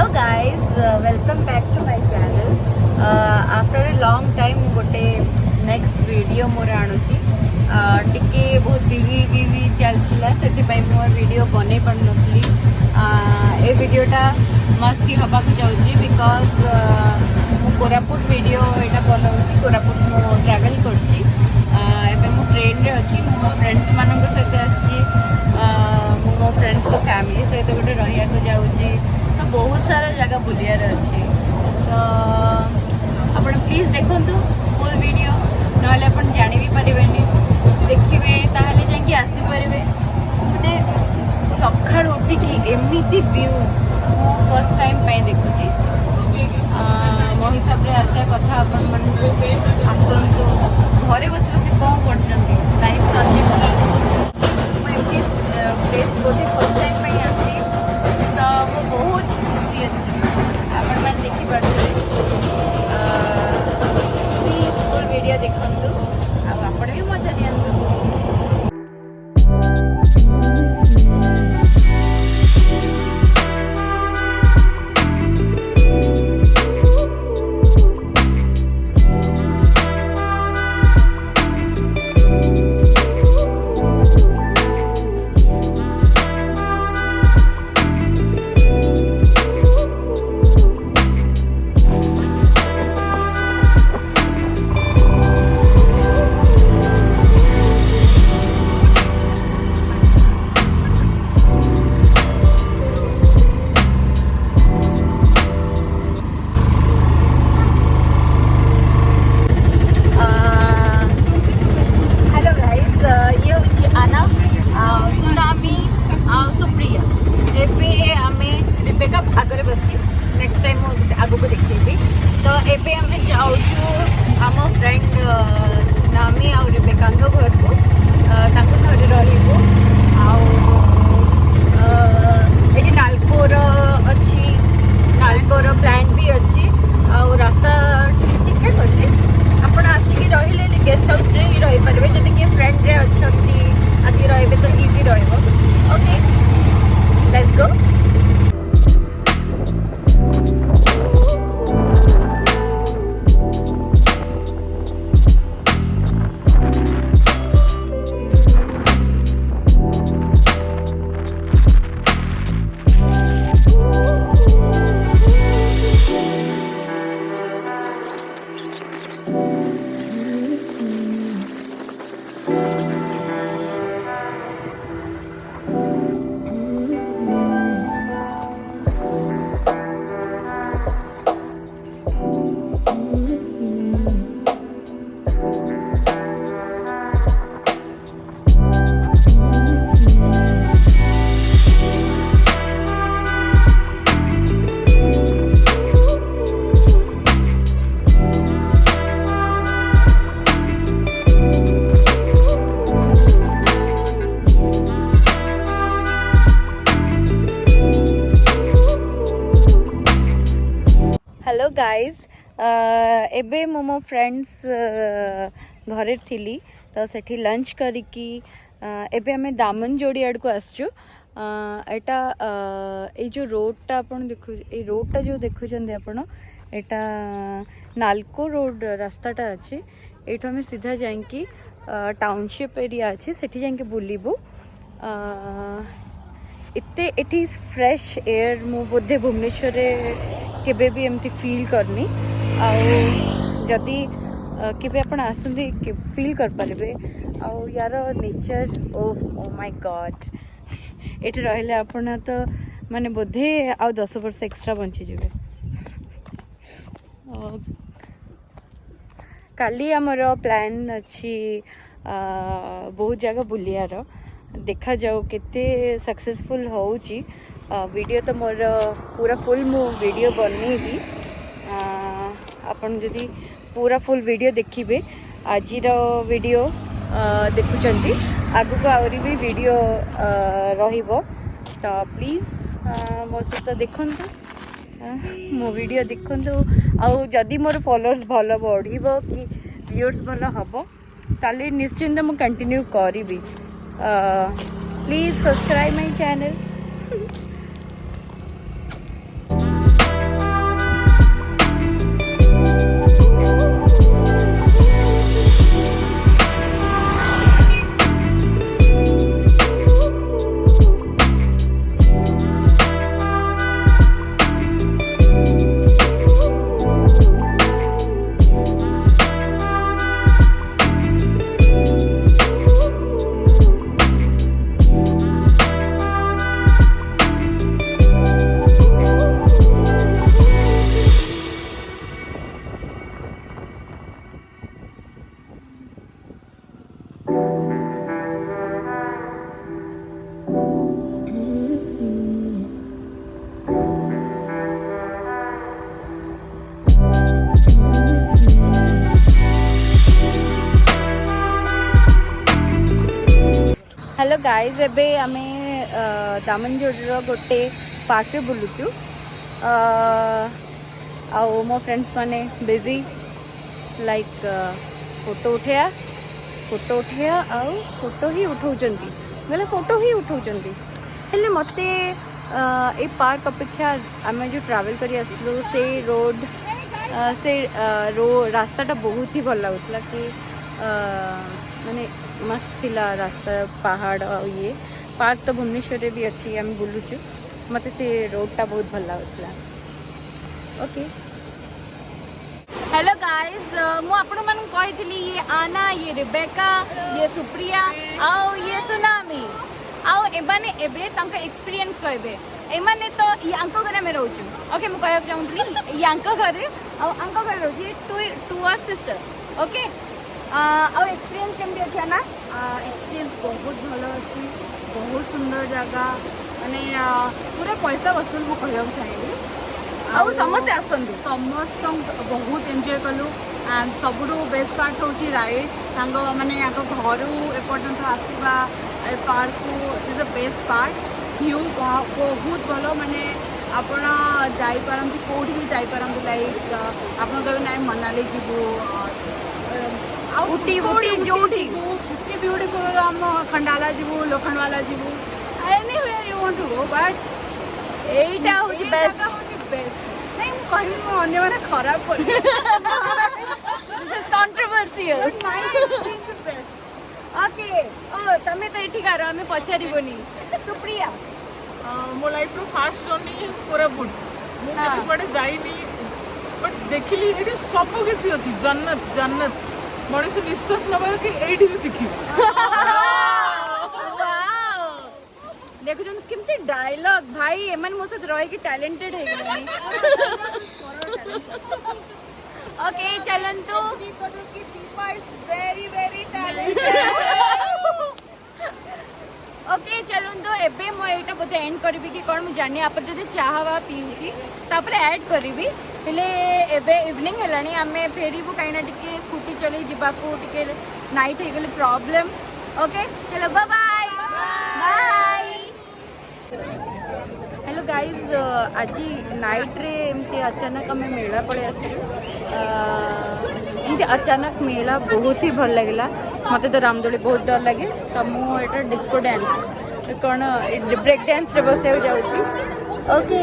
Hello guys welcome back to my channel after a long time गोटे next video more आणुची टिके बहुत busy चलता से वीडियो बन पार्नी ए वीडियोटा मस्ती हवा को जाऊँगी बिकज मु कोरापुट वीडियो यहाँ बनाऊँगी कोरापुट मु ट्रावेल करची मु ट्रेन रे अच्छी मो फ्रेंड्स मान सहित आसी मो फ्रेंड्स को फैमिली सहित गोटे रहा जाऊँगी तो बहुत सारा जगह बुलियार अच्छी तो आप प्लीज देखु फुल वीडियो ना जानी भी पारे देखिए ताहले जाकि आसीपर गोटे सका उठिकी एमती व्यू मु फर्स्ट टाइम देखुची मो हिसाब से आसा कथा आपण आसतु घरे बस बस कौन कर टाइम मुझे प्लेस गोटे फर्स्ट टाइम आसी तो वो बहुत खुशी अच्छी आपण मैंने देखिपे प्लीज फुल वीडियो देखु आपण भी मजा नियंतु। आगे बसी नेक्स्ट टाइम आग को देखी तो एबे आम जाऊँ आम फ्रेंड सुनामी आ रिबेका घर को घरे रही ये नालकोर अच्छी नालकोर प्लांट भी अच्छी रास्ता ठीक ठाक अच्छे आप आसिक रही गेस्ट हाउस रे ही रही पारे जब किए फ्रेंड रे अच्छा आसिक रे तो इजी रोके लेट्स गो। हेलो गाइज एबे मो फ्रेंड्स घरे थी तो सेठी लंच करिकी एबे हमें दामन जोड़ी आड़ को आसचु एटा ये जो रोडटा आपण देखु ए रोडटा जो देखुचंदे आपण एटा नालको रोड रास्ताटा अच्छे एठो हमें सीधा जाइकी टाउनशिप एरिया अच्छे सेठी जाइके बुलिबु इतने एटी फ्रेश एयर मु बोधे भुवनेश्वर केबे भी एमती फील करनी आदि केबे आपण आसंदी फील कर पारे आउ यार नेचर ओ माय गॉड एठी रहले आपण तो माने बोधे आ 10 वर्ष एक्स्ट्रा बंची जेबे। काली हमर प्लान अच्छी बहुत जगह बुलियार देखा जाओ केते सक्सेसफुल होउची वीडियो तो मोर पूरा फुल मु वीडियो बनैबी आपन जदि पूरा फुल वीडियो देखिबे आजिर वीडियो देखुचंती आगु को आउरी भी वीडियो रहिबो तो प्लीज मो सहित देखंतु मो वीडियो देखंतु आउ जदि मोर फॉलोअर्स भल बढ़िबो कि व्यूअर्स भल हबो ताले निश्चिंत मु कंटिन्यू करिबी please subscribe my channel. Guys एबे आमे दामनजोड़ गोटे पार्क रे बुलुचु आओ मो फ्रेंड्स माने बिजी लाइक फोटो उठेया आउ फोटो ही उठाउचंती गले फोटो ही उठाउचंती हेले मते ए पार्क अपेक्षा आमे जो ट्रैवल करी आसलु से रोड से रास्ताटा बहुत ही भल लगुला कि माने मस्त थिला रास्ता पहाड़ ये पार्क तो भुवनेश्वर भी अच्छी आम बुलुचु मत से रोडटा बहुत भल लगुला ओके हेलो गाइज मु आपण मन कही ये आना ये रिबेका ये सुप्रिया आओ ये सुनामी आओ एबाने एबे तांका एक्सपीरियंस कहबे एमाने तो यांको घरे में रहउछु ओके मु कहब चाहूतली यांको घरे आ अंको घरे रहउछि टू आवर सिस्टर ओके आ एक्सपीरियंस केमबी अछि ना एक्सपीरियंस बहुत भल अच्छी बहुत सुंदर जगह माने पूरा पैसा वसूल मु कहब चाहिए आ समस्त आसंदी समस्त बहुत एंजॉय कलु एंड सबुठु बेस्ट पार्ट होची राइड सांग माने याको घरु एपर्यंत आसीबा ए पार्क को is the best part view बहुत भल माने आपण जाई पारंती कोठी भी जाई पारंती लाइक आपण कहबे नाइ मनाली जीवो उटी जोठी कितनी ब्यूटीफुल हम खंडाला जीवो लोखंडवाला जीवो anywhere you want to go but एटा होची बेस्ट नहीं मु कहबी मु अन्य माने खराब कर this is controversial my experience is best okay ओ तमे तो एठी गारो हमें पछारिबोनी सुप्रिया मो लाइफ रो फास्ट जर्नी कोरापुट मु केते पड़े जाइनी बट देखिली एठी सब किछि अछि जन्नत जन्नत मଣିଷ विश्वास नबा कि एठी भी सिखी वाओ देखो जन किमती डायलॉग भाई एमन मो साथ रह के टैलेंटेड है गनी ओके चलन तो कि Deepa is very very talented okay चलन तो एबे मो एटा बोते एंड करबी कि कोन मु जानि आप जदि चाहवा पिउची तापर ऐड करबी हेले एबे इवनिंग हेलानी आमे फेरीबु काइना टिके स्कूटी चली जिबाकू टिके नाइट हे गेले प्रॉब्लम ओके चलो bye bye bye hello guys आज नाइट रे एमती अचानक आम मेला पड़े आसलु एमती अचानक मेला बहुत ही भल लगे मत तो रामदोली बहुत डर लगे तो मुझे डिस्को डांस कौन ब्रेक डांस बस जाऊँगी ओके